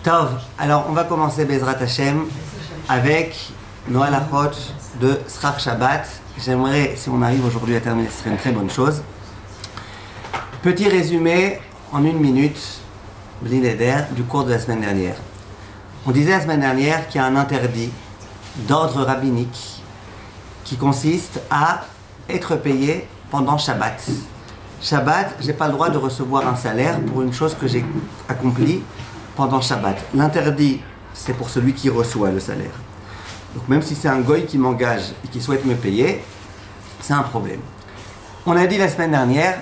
Tov, alors on va commencer Bezrat Hashem avec nos halachot de Srach Shabbat. J'aimerais, si on arrive aujourd'hui à terminer, ce serait une très bonne chose. Petit résumé en une minute, Bli Neder, du cours de la semaine dernière. On disait la semaine dernière qu'il y a un interdit d'ordre rabbinique qui consiste à être payé pendant Shabbat. Shabbat, je n'ai pas le droit de recevoir un salaire pour une chose que j'ai accomplie pendant Shabbat. L'interdit, c'est pour celui qui reçoit le salaire. Donc même si c'est un goy qui m'engage et qui souhaite me payer, c'est un problème. On a dit la semaine dernière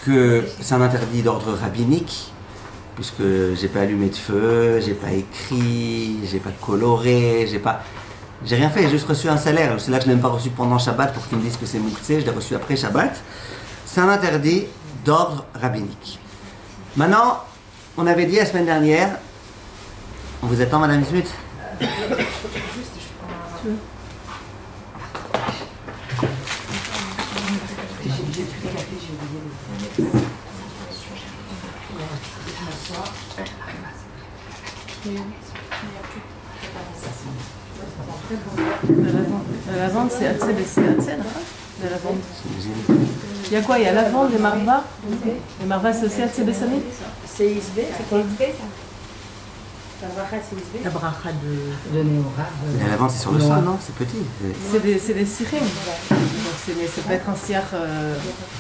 que c'est un interdit d'ordre rabbinique, puisque j'ai pas allumé de feu, j'ai pas écrit, j'ai pas coloré, j'ai rien fait, j'ai juste reçu un salaire. C'est là que je ne l'ai même pas reçu pendant Shabbat pour qu'ils me disent que c'est mouktsé, je l'ai reçu après Shabbat. C'est un interdit d'ordre rabbinique. Maintenant, on avait dit la semaine dernière, on vous attend Madame Smith. La lavande, c'est Hatzé, c'est Hatzé, non? La lavande. Il y a quoi? Il y a lavande et marva. Et marva, c'est aussi Hatzé Bessami? C'est Isbé, c'est quoi Isbé ça? La bracha, c'est Isbé? La bracha de Néora. La lavande, c'est sur le sol, non? C'est petit. C'est des sirim. Mais ça peut être un siar.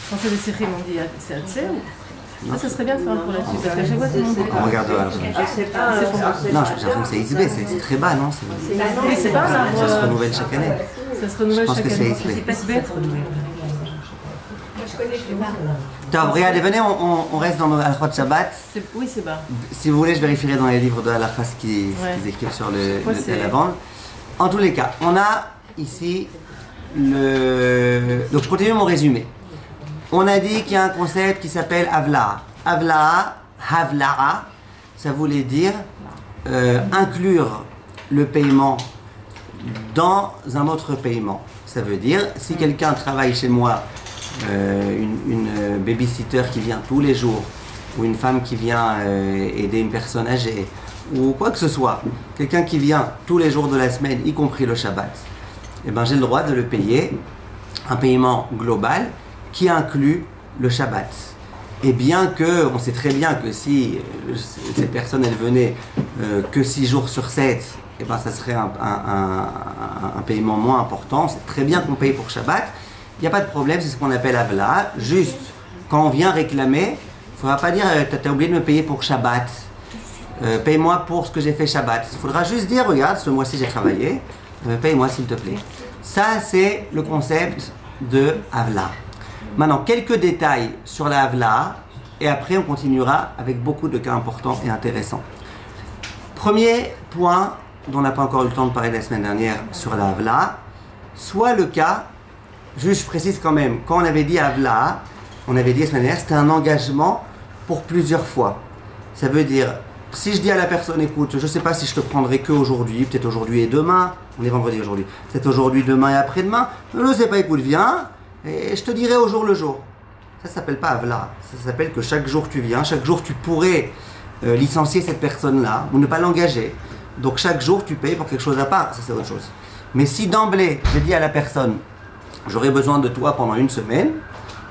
Quand c'est des sirim, on dit c'est Hatzé ou? Ah, ça serait bien de faire un cours là-dessus, parce qu'à chaque fois, tout le monde dit. On regarde. Non, j'ai l'impression que c'est Isbé, c'est très bas, non? Oui, c'est pas un arbre. Ça se renouvelle chaque année. Ça se renouvelle chaque année. Je pense que c'est Isbé. C'est pas renouvelle. Top, regardez, venez, on reste dans le halachot Shabbat. Oui, c'est bas. Si vous voulez, je vérifierai dans les livres de halakha ce qu'ils écrivent sur la lavande. En tous les cas, on a ici donc je continue mon résumé. On a dit qu'il y a un concept qui s'appelle Avla'a. Havla'a, ça voulait dire inclure le paiement dans un autre paiement. Ça veut dire, si quelqu'un travaille chez moi, une babysitter qui vient tous les jours, ou une femme qui vient aider une personne âgée, ou quoi que ce soit, quelqu'un qui vient tous les jours de la semaine, y compris le Shabbat, eh ben, j'ai le droit de le payer un paiement global qui inclut le Shabbat. Et bien que, on sait très bien que si cette personne elle venait que 6 jours sur 7, eh ben, ça serait un paiement moins important. C'est très bien qu'on paye pour Shabbat. Il n'y a pas de problème, c'est ce qu'on appelle Avla. Juste, quand on vient réclamer, il ne faudra pas dire t'as oublié de me payer pour Shabbat. Paye-moi pour ce que j'ai fait Shabbat. Il faudra juste dire regarde, ce mois-ci j'ai travaillé, paye-moi s'il te plaît. Ça, c'est le concept de Avla. Maintenant, quelques détails sur la Havla, et après on continuera avec beaucoup de cas importants et intéressants. Premier point dont on n'a pas encore eu le temps de parler la semaine dernière sur la Havla, soit le cas, juste je précise quand même, quand on avait dit Havla, on avait dit la semaine dernière, c'était un engagement pour plusieurs fois. Ça veut dire, si je dis à la personne, écoute, je ne sais pas si je te prendrai que aujourd'hui, peut-être aujourd'hui et demain, on est vendredi aujourd'hui, peut-être aujourd'hui, demain et après-demain, je ne sais pas, écoute, viens, et je te dirai au jour le jour. Ça ne s'appelle pas Avla. Ça s'appelle que chaque jour tu viens, chaque jour tu pourrais licencier cette personne-là ou ne pas l'engager. Donc chaque jour tu payes pour quelque chose à part, ça c'est autre chose. Mais si d'emblée je dis à la personne, j'aurai besoin de toi pendant une semaine,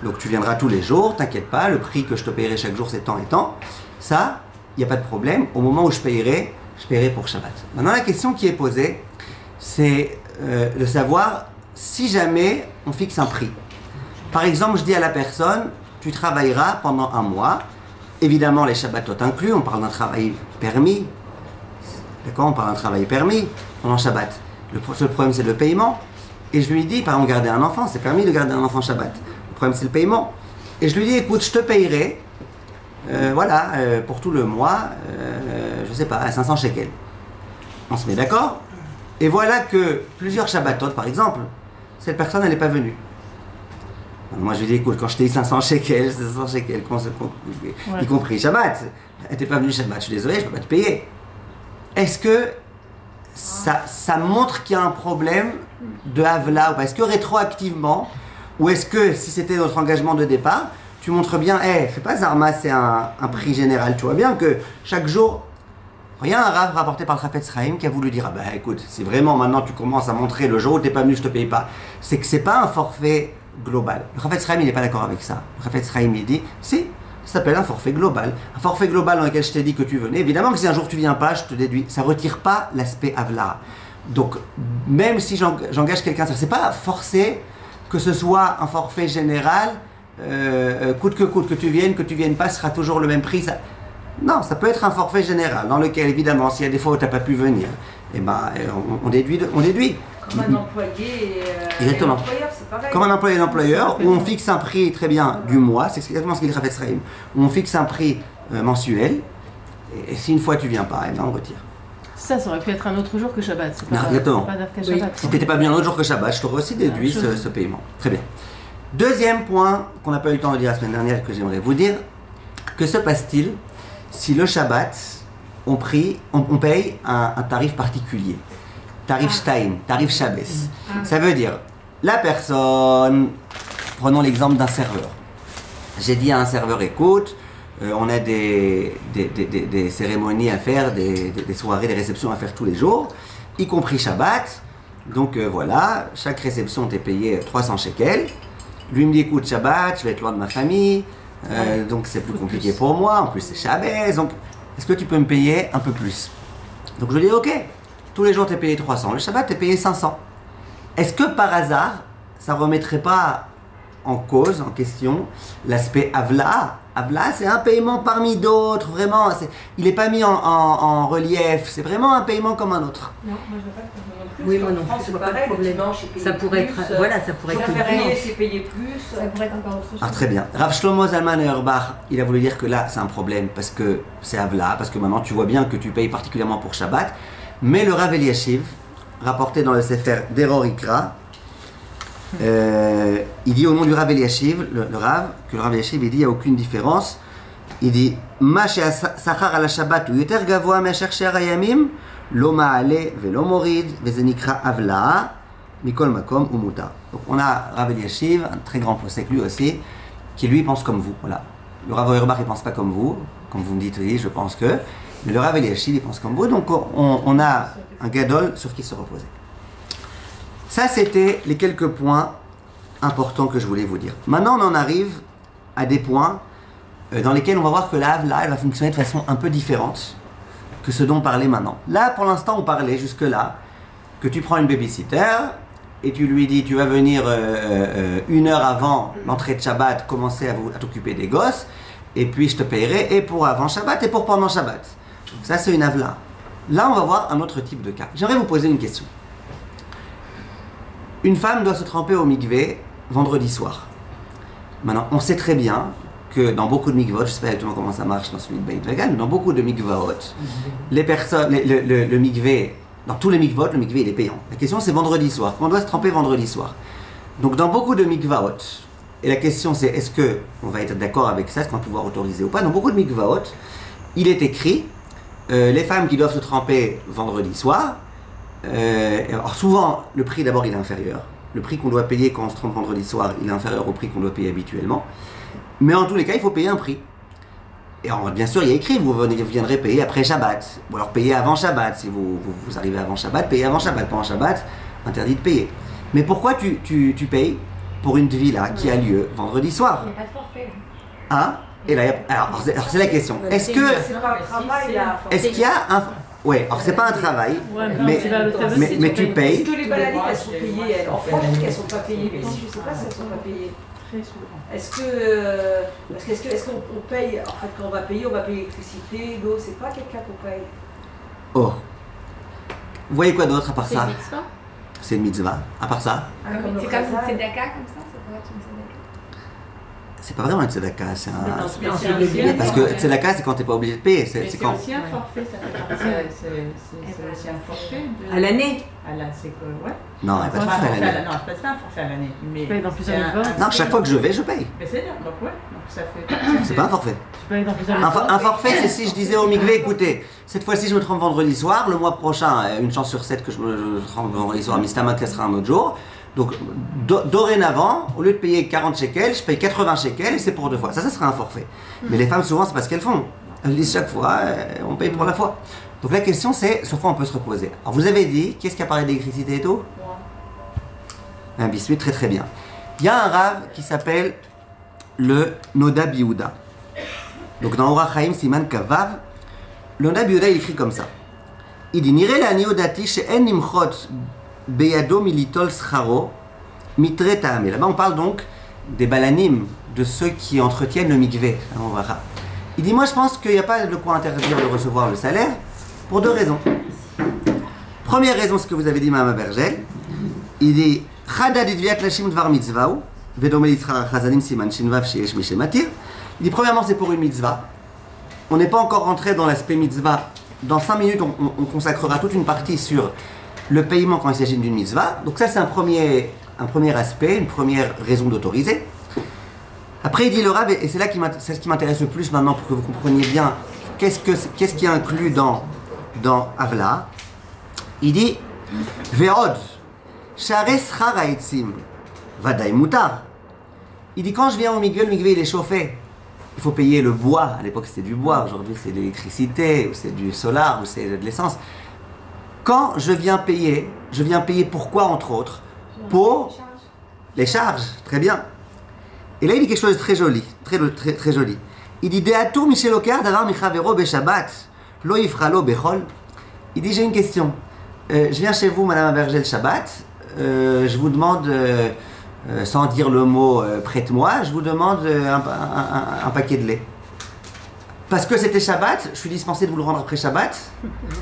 donc tu viendras tous les jours, t'inquiète pas, le prix que je te payerai chaque jour c'est tant et tant, ça, il n'y a pas de problème. Au moment où je payerai pour Shabbat. Maintenant la question qui est posée, c'est de savoir si jamais on fixe un prix. Par exemple, je dis à la personne, tu travailleras pendant un mois. Évidemment, les Shabbatot inclus, on parle d'un travail permis. D'accord, on parle d'un travail permis pendant Shabbat. Le seul problème, c'est le paiement. Et je lui dis, par exemple, garder un enfant, c'est permis de garder un enfant Shabbat. Le problème, c'est le paiement. Et je lui dis, écoute, je te payerai, pour tout le mois, je sais pas, à 500 shekels. On se met d'accord? Et voilà que plusieurs Shabbatot, par exemple, cette personne, elle n'est pas venue. Moi, je lui dis, écoute, quand je t'ai dit 500 shekels, y compris Shabbat, elle n'était pas venue Shabbat, je suis désolé, je ne peux pas te payer. Est-ce que ça montre qu'il y a un problème de Havla ou pas? Est-ce que rétroactivement, ou est-ce que si c'était notre engagement de départ, tu montres bien, fais pas Zarma, c'est un prix général, tu vois bien que chaque jour, Il y a un Rav rapporté par le Chafetz Chaim qui a voulu dire, ah ben écoute, si vraiment maintenant tu commences à montrer le jour où tu n'es pas venu, je ne te paye pas, c'est que ce n'est pas un forfait global. Le Chafetz Chaim, il n'est pas d'accord avec ça. Le Chafetz Chaim, il dit, si, ça s'appelle un forfait global. Un forfait global dans lequel je t'ai dit que tu venais. Évidemment que si un jour tu viens pas, je te déduis. Ça ne retire pas l'aspect Avla. Donc, même si j'engage quelqu'un, c'est pas forcé que ce soit un forfait général, coûte que tu viennes pas, ce sera toujours le même prix. Ça... Non, ça peut être un forfait général, dans lequel, évidemment, s'il y a des fois où tu n'as pas pu venir, eh ben, on déduit. Comme un employé et exactement. un employeur, c'est pareil. Comme un employé et un employeur, où on fixe un prix très bien du mois, c'est exactement ce qu'il dit Chafetz Chaim, où on fixe un prix mensuel, et si une fois tu viens pas, eh ben, on retire. Ça aurait pu être un autre jour que Shabbat. C'est pas, exactement. C'est pas d'Afka Shabbat. Si tu n'étais pas bien un autre jour que Shabbat, je t'aurais aussi déduit ce paiement. Très bien. Deuxième point qu'on n'a pas eu le temps de dire la semaine dernière, que j'aimerais vous dire, que se passe-t-il si le Shabbat, on paye un tarif particulier, tarif Shtaim, tarif Shabbos. Ça veut dire, la personne, prenons l'exemple d'un serveur. J'ai dit à un serveur, écoute, on a des cérémonies à faire, des soirées, des réceptions à faire tous les jours, y compris Shabbat. Donc voilà, chaque réception t'est payée 300 shekels. Lui me dit, écoute, Shabbat, je vais être loin de ma famille, donc c'est plus compliqué pour moi, en plus c'est Shabbat, donc est-ce que tu peux me payer un peu plus? Donc je lui dis, ok, tous les jours t'es payé 300, le Shabbat t'es payé 500. Est-ce que par hasard, ça ne remettrait pas en cause, en question, l'aspect Avla? Avla, c'est un paiement parmi d'autres, vraiment, il n'est pas mis en relief, c'est vraiment un paiement comme un autre. Non, moi je veux pas le faire non plus. Oui, moi non En France, plus, c'est pareil, le dimanche, c'est payé ça pourrait plus, être, voilà, ça pourrait être le le férié, dimanche. c'est payé plus. Ça pourrait être encore autre chose. Ah, très bien. Rav Shlomo Zalman Auerbach, il a voulu dire que là, c'est un problème, parce que c'est Avla, parce que maintenant tu vois bien que tu payes particulièrement pour Shabbat, mais le Rav Eliashiv, rapporté dans le Sefer Deror Ikra, il dit au nom du Rav Eliashiv, le Rav, que le Rav Eliashiv, il dit, il n'y a aucune différence. Il dit, Ma she'asachar ala Shabbat ou yoter gavoa me'asher she'ar hayamim, lo ma'ale ve'lo morid, ve'ze nikra avla, mikol makom ou mutar. Donc on a Rav Eliashiv, un très grand possèque lui aussi, qui lui pense comme vous. Voilà. Le Rav Auerbach, il pense pas comme vous me dites, oui, je pense que. Mais le Rav Eliashiv, il pense comme vous, donc on a un gadol sur qui se reposer. Ça, c'était les quelques points importants que je voulais vous dire. Maintenant, on en arrive à des points dans lesquels on va voir que la Havla, elle va fonctionner de façon un peu différente que ce dont on parlait maintenant. Là, pour l'instant, on parlait jusque-là que tu prends une babysitter et tu lui dis, tu vas venir 1 heure avant l'entrée de Shabbat, commencer à t'occuper des gosses, et puis je te payerai et pour avant Shabbat et pour pendant Shabbat. Donc ça, c'est une Havla. Là, on va voir un autre type de cas. J'aimerais vous poser une question. Une femme doit se tremper au mikvé vendredi soir. Maintenant, on sait très bien que dans beaucoup de mikvot, je ne sais pas exactement comment ça marche dans celui de Beit Vegan, mais dans beaucoup de mikvot, les personnes, le mikvé, dans tous les mikvot, le mikvé il est payant. La question c'est vendredi soir. On doit se tremper vendredi soir. Donc dans beaucoup de mikvot, et la question c'est est-ce qu'on va être d'accord avec ça, est-ce qu'on va pouvoir autoriser ou pas. Dans beaucoup de mikvot, il est écrit les femmes qui doivent se tremper vendredi soir. Alors souvent, le prix d'abord il est inférieur. Le prix qu'on doit payer quand on se trompe vendredi soir, il est inférieur au prix qu'on doit payer habituellement. Mais en tous les cas, il faut payer un prix. Et alors, bien sûr, il y a écrit, vous viendrez payer après Shabbat. Ou alors payer avant Shabbat. Si vous arrivez avant Shabbat, payez avant Shabbat. Pendant Shabbat, interdit de payer. Mais pourquoi tu payes pour une tvila qui a lieu vendredi soir? Il n'y a pas de forfait. Hein? Et là, alors c'est la question. Est-ce que... C'est pas un travail là. Est-ce qu'il y a un... Ouais, alors c'est pas un travail, mais tu payes. Est-ce que les baladites elles sont payées elles? En France, je dis qu'elles sont pas payées, mais ici je sais pas si elles sont pas payées. Très souvent. Est-ce qu'on paye, en fait quand on va payer l'électricité, l'eau, c'est pas quelqu'un qu'on paye? Oh. Vous voyez quoi d'autre à part ça? mitzvah. C'est une mitzvah. À part ça? Comme C'est le comme une chazal. tzedaka comme ça pourrait être une tzedaka. C'est pas vraiment une tzedaka, c'est un... C'est Parce que tzedaka, c'est quand t'es pas obligé de payer. c'est C'est quand... aussi un forfait, ça fait partie. C'est aussi un forfait. À l'année. C'est que, ouais. Non, elle va pas faire l'année. Non, je passe pas un forfait à l'année. Tu payes dans plusieurs mikvot. Non, chaque fois que je vais, je paye. Mais c'est bien, donc ouais. Donc ça fait. C'est pas un forfait. Tu payes dans plusieurs Un forfait, c'est si je disais au mikvé, écoutez, cette fois-ci je me trompe vendredi soir, le mois prochain, une chance sur 7 que je me trompe vendredi soir, Mistamat, ça sera un autre jour. Donc, dorénavant, au lieu de payer 40 shekels, je paye 80 shekels et c'est pour 2 fois. Ça sera un forfait. Mais les femmes, souvent, c'est pas ce qu'elles font. Elles disent chaque fois, on paye pour la fois. Donc la question c'est sur quoi on peut se reposer. Alors vous avez dit, qui est-ce qui a parlé d'électricité et tout? Un biscuit, très très bien. Il y a un rave qui s'appelle le Noda Biouda. Donc dans Orach Chaim Siman Kavav, le Noda Biouda il écrit comme ça. Il dit Nire la niodati she'en nimchot beyado militol scharo mitre ta'ame. Là-bas on parle donc des balanim, de ceux qui entretiennent le mikvé. Il dit moi je pense qu'il n'y a pas de quoi interdire de recevoir le salaire pour deux raisons. Première raison, ce que vous avez dit Mme Bergel, il dit il dit premièrement c'est pour une mitzvah. On n'est pas encore rentré dans l'aspect mitzvah. Dans 5 minutes on consacrera toute une partie sur le paiement quand il s'agit d'une mitzvah. Donc ça c'est un premier aspect, une première raison d'autoriser. Après il dit le Rav, et c'est là c'est ce qui m'intéresse le plus maintenant pour que vous compreniez bien qu'est-ce qui est inclus dans Avla. Il dit Ve'od Share schar ha'etzim vadaï mutar. Il dit quand je viens au mikvé, le mikvé il est chauffé. Il faut payer le bois. À l'époque c'était du bois, aujourd'hui c'est de l'électricité, ou c'est du solar, ou c'est de l'essence. Quand je viens payer pourquoi entre autres? Pour les charges. Très bien. Et là il dit quelque chose de très joli, très joli. Il dit De'atu mishelokar davar michavero beshabbat lo yifralo bechol. Il dit j'ai une question. Je viens chez vous, Madame Berger, le Shabbat. Je vous demande, sans dire le mot prête-moi, je vous demande un paquet de lait. Parce que c'était Shabbat, je suis dispensé de vous le rendre après Shabbat?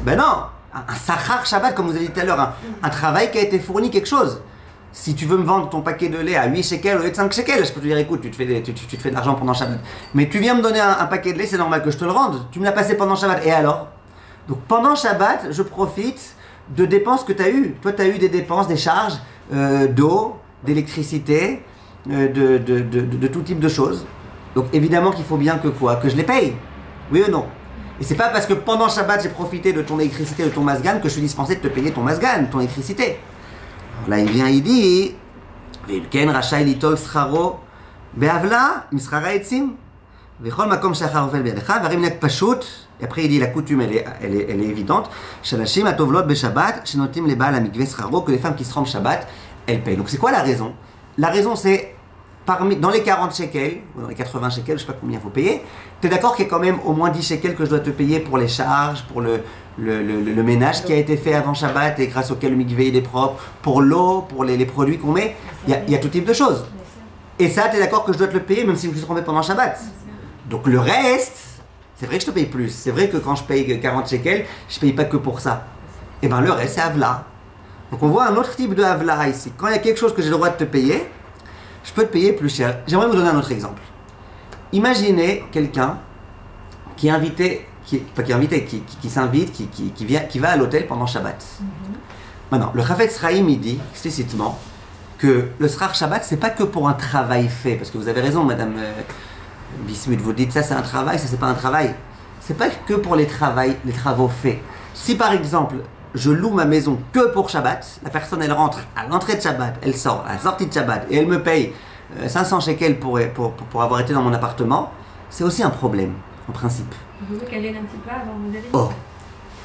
Ben non, un sachar Shabbat, comme vous avez dit tout à l'heure, un travail qui a été fourni, quelque chose. Si tu veux me vendre ton paquet de lait à 8 shekels au lieu de 5 shekels, je peux te dire écoute, tu te fais de l'argent pendant Shabbat. Mais tu viens me donner un paquet de lait, c'est normal que je te le rende. Tu me l'as passé pendant Shabbat, et alors? Donc pendant Shabbat, je profite de dépenses que tu as eues. Toi, tu as eu des dépenses, des charges d'eau, d'électricité, de tout type de choses. Donc évidemment qu'il faut bien que quoi? Que je les paye. Oui ou non? Et c'est pas parce que pendant Shabbat, j'ai profité de ton électricité, de ton masgan, que je suis dispensé de te payer ton masgan, ton électricité. Alors là, il vient, il dit Vilken rachai litol scharo be'avla im schara etzim v'chol makom shachar ovel be'adecha varim nek pashut. Et après il dit la coutume elle est évidente. Shalashim atovlot beshabbat shenotim le baal amikve scharo, que les femmes qui se rendent Shabbat elles payent. Donc c'est quoi la raison? La raison c'est dans les 40 shekels ou dans les 80 shekels, je sais pas combien il faut payer. Tu es d'accord qu'il y a quand même au moins 10 shekels que je dois te payer pour les charges, pour le ménage qui a été fait avant Shabbat et grâce auquel le mikvé il est propre, pour l'eau, pour les produits qu'on met. Il y a tout type de choses. Et ça tu es d'accord que je dois te le payer même si je me suis trompé pendant Shabbat. Donc le reste, c'est vrai que je te paye plus. C'est vrai que quand je paye 40 shekels, je ne paye pas que pour ça. Et bien le reste, c'est Avla. Donc on voit un autre type de Avla ici. Quand il y a quelque chose que j'ai le droit de te payer, je peux te payer plus cher. J'aimerais vous donner un autre exemple. Imaginez quelqu'un qui s'invite, qui va à l'hôtel pendant Shabbat. Maintenant, le Chafetz Chaim il dit explicitement que le Srar Shabbat, c'est pas que pour un travail fait. Parce que vous avez raison, Madame Bismuth, vous dites ça c'est un travail, ça c'est pas un travail. C'est pas que pour les travaux faits. Si par exemple, je loue ma maison que pour Shabbat, la personne elle rentre à l'entrée de Shabbat, elle sort à la sortie de Shabbat et elle me paye 500 shekels pour avoir été dans mon appartement, c'est aussi un problème, en principe. Vous voulez qu'elle vienne un petit peu avant vous aller? Oh.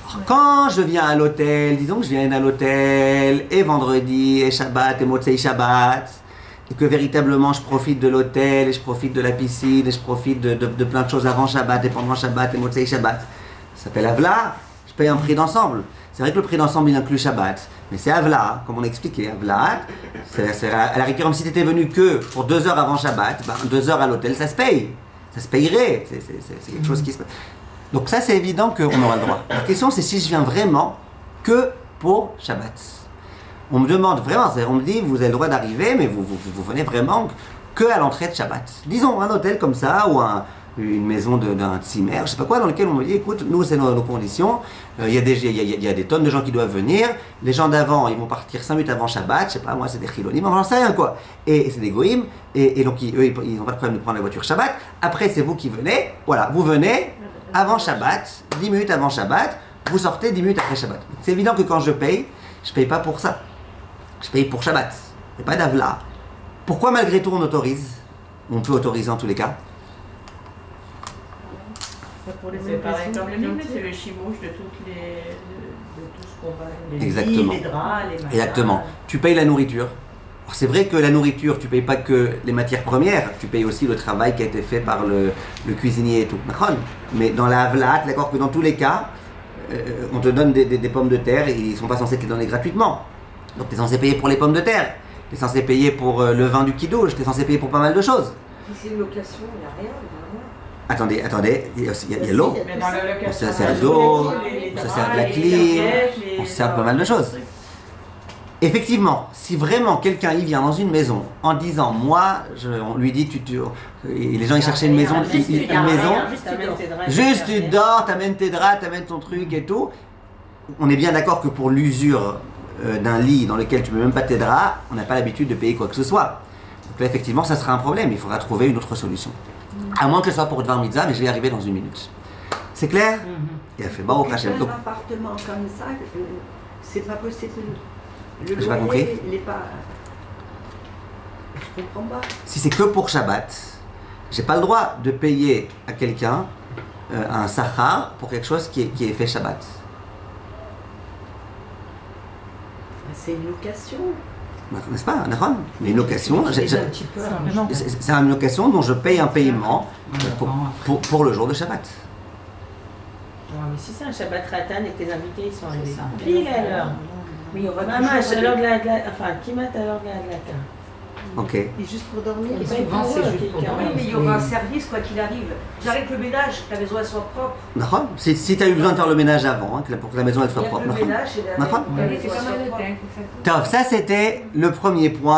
Alors, quand je viens à l'hôtel, disons que je viens à l'hôtel et vendredi et Shabbat et Motzei Shabbat, et que véritablement je profite de l'hôtel et je profite de la piscine et je profite de plein de choses avant Shabbat et pendant Shabbat et Motzei Shabbat, ça s'appelle Avla, je paye un prix d'ensemble. C'est vrai que le prix d'ensemble il inclut Shabbat, mais c'est Avla, comme on a expliqué. Avla, c'est à la rigueur, si tu étais venu que pour 2 heures avant Shabbat, 2 heures à l'hôtel, ça se paye. Ça se payerait. C'est quelque chose qui se paye. Donc ça c'est évident qu'on aura le droit. La question c'est si je viens vraiment que pour Shabbat. On me demande vraiment, on me dit vous avez le droit d'arriver, mais vous venez vraiment que à l'entrée de Shabbat. Disons un hôtel comme ça ou une maison d'un tzimmer, je sais pas quoi, dans lequel on me dit écoute, nous c'est nos conditions, il y a des tonnes de gens qui doivent venir, les gens d'avant ils vont partir 5 minutes avant Shabbat, je sais pas, moi c'est des chilonim, j'en sais rien quoi, et c'est des goïms, et donc eux ils n'ont pas de problème de prendre la voiture Shabbat, après c'est vous qui venez, voilà, vous venez avant Shabbat, 10 minutes avant Shabbat, vous sortez 10 minutes après Shabbat. C'est évident que quand je paye pas pour ça, je paye pour Shabbat, il n'y a pas d'avla. Pourquoi malgré tout on autorise? On peut autoriser en tous les cas. pour les C'est pareil maisons, comme le livre, c'est le chimouche de tout ce qu'on va. Les Exactement. lits, les draps, les machins. Exactement. Tu payes la nourriture. Alors, c'est vrai que la nourriture, tu payes pas que les matières premières, tu payes aussi le travail qui a été fait par le cuisinier et tout. Mais dans la havla, d'accord que dans tous les cas, on te donne des pommes de terre et ils sont pas censés te les donner gratuitement. Donc tu es censé payer pour les pommes de terre, tu es censé payer pour le vin du kidouche, tu es censé payer pour pas mal de choses. Si c'est une location, il n'y a rien. Attendez, il y a l'eau, Mais dans la location, on se sert d'eau, les on se draps, sert de la les clim, serviettes, on se sert de pas mal de choses. Effectivement, si vraiment quelqu'un y vient dans une maison en disant moi, on lui dit et les gens ils cherchaient une maison, juste tu dors, t'amènes tes draps, t'amènes ton truc et tout. On est bien d'accord que pour l'usure d'un lit dans lequel tu mets même pas tes draps, on n'a pas l'habitude de payer quoi que ce soit. Donc là effectivement ça sera un problème, il faudra trouver une autre solution. À moins que ce soit pour Dvar Mitzvah, mais je vais y arriver dans une minute. C'est clair? Il a fait bon au Hachem. Un appartement comme ça, c'est pas possible. Le J'ai pas compris. il est pas. Je comprends pas. Si c'est que pour Shabbat, j'ai pas le droit de payer à quelqu'un un sachar pour quelque chose qui est fait Shabbat. C'est une location. N'est-ce pas, Nahon? Mais une location, C'est un petit peu. c'est une location dont je paye un paiement pour le jour de Shabbat. Ouais, mais si c'est un Shabbat Ratan et que tes invités ils sont arrivés ça. pile à l'heure. Mais il y aura Maman, toujours à l'heure de enfin, Kimat à l'heure de la Ok. Et juste pour dormir. Et souvent, c'est juste pour Oui, dormir. mais il y aura un service quoi qu'il arrive. J'arrête le ménage, que la maison elle soit propre. Nahon? Si tu as eu besoin de faire le ménage avant, hein, pour que la maison elle soit Il y a propre. le Nahon? ménage et la Nahon? la Oui, maison c'est pas soit mal propre. noté, il faut que ça Ça c'était le premier point